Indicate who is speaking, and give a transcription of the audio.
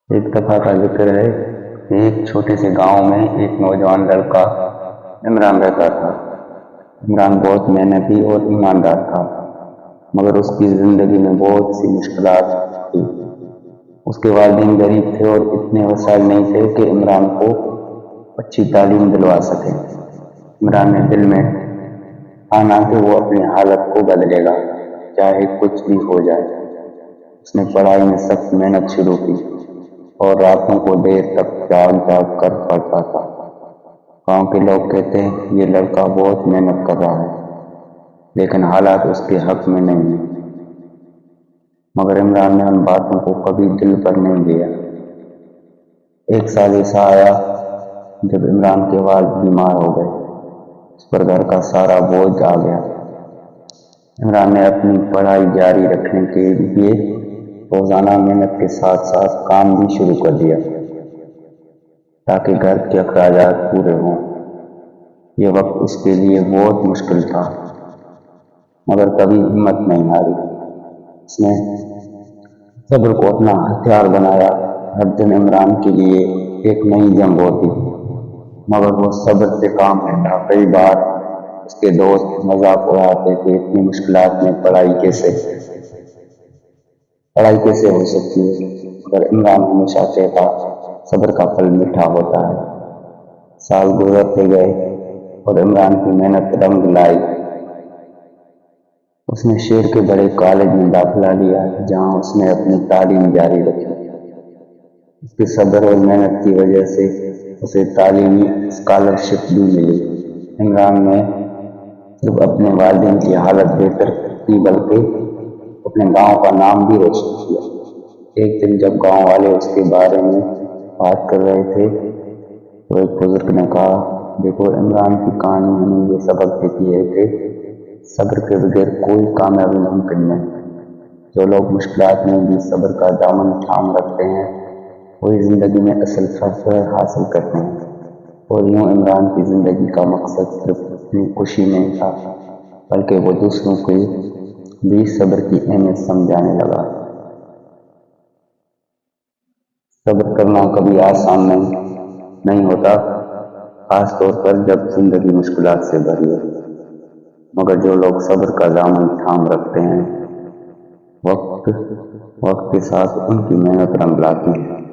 Speaker 1: ایک دفعہ کا ذکر ہے کہ ایک چھوٹے سے گاؤں میں ایک نوجوان لڑکا عمران رہتا تھا۔ عمران بہت محنتی اور ایماندار تھا، مگر اس کی زندگی میں بہت سی مشکلات تھی۔ اس کے والدین غریب تھے اور اتنے وسائل نہیں تھے کہ عمران کو اچھی تعلیم دلوا سکے۔ عمران نے دل میں ٹھانا کہ وہ اپنی حالت کو بدلے گا، چاہے کچھ بھی ہو جائے۔ اس نے پڑھائی میں سخت محنت شروع کی اور راتوں کو دیر تک جاگ جاگ کر پڑھتا تھا۔ گاؤں کے لوگ کہتے ہیں یہ لڑکا بہت محنت کر رہا ہے، لیکن حالات اس کے حق میں نہیں ہیں۔ مگر عمران نے ان باتوں کو کبھی دل پر نہیں لیا۔ ایک سال ایسا آیا جب عمران کے والد بیمار ہو گئے۔ اس پر گھر کا سارا بوجھ آ گیا۔ عمران نے اپنی پڑھائی جاری رکھنے کے لیے روزانہ محنت کے ساتھ ساتھ کام بھی شروع کر دیا تاکہ گھر کے اخراجات پورے ہوں۔ یہ وقت اس کے لیے بہت مشکل تھا، مگر کبھی ہمت نہیں ہاری۔ اس نے صبر کو اپنا ہتھیار بنایا۔ ہر دن عمران کے لیے ایک نئی جنگ ہوتی، مگر وہ صبر سے کام لیتا۔ کئی بار اس کے دوست مذاق اڑاتے کہ اتنی مشکلات میں پڑھائی کیسے ہو سکتی ہے، مگر عمران ہمیشہ کہتا صبر کا پھل میٹھا ہوتا ہے۔ سال گزرتے گئے اور عمران کی محنت رنگ لائی۔ اس نے شہر کے بڑے کالج میں داخلہ لیا، جہاں اس نے اپنی تعلیم جاری رکھی۔ اس کے صبر اور محنت کی وجہ سے اسے تعلیمی اسکالرشپ بھی ملی۔ عمران نے صرف اپنے والدین کی حالت بہتر کی بلکہ اپنے گاؤں کا نام بھی روشن کیا۔ ایک دن جب گاؤں والے اس کے بارے میں بات کر رہے تھے تو ایک بزرگ نے کہا، دیکھو، عمران کی کہانی ہمیں یہ سبق دیتی ہے کہ صبر کے بغیر کوئی کامیابی ممکن نہیں۔ جو لوگ مشکلات میں بھی صبر کا دامن تھام رکھتے ہیں وہی زندگی میں اصل فخر حاصل کرتے ہیں۔ اور یوں عمران کی زندگی کا مقصد صرف اپنی خوشی نہیں تھا، بلکہ وہ دوسروں کو بھی صبر کی اہمیت سمجھانے لگا۔ صبر کرنا کبھی آسان نہیں ہوتا، خاص طور پر جب زندگی مشکلات سے بھری ہو، مگر جو لوگ صبر کا دامن تھام رکھتے ہیں وقت کے ساتھ ان کی محنت رنگ لاتی ہے۔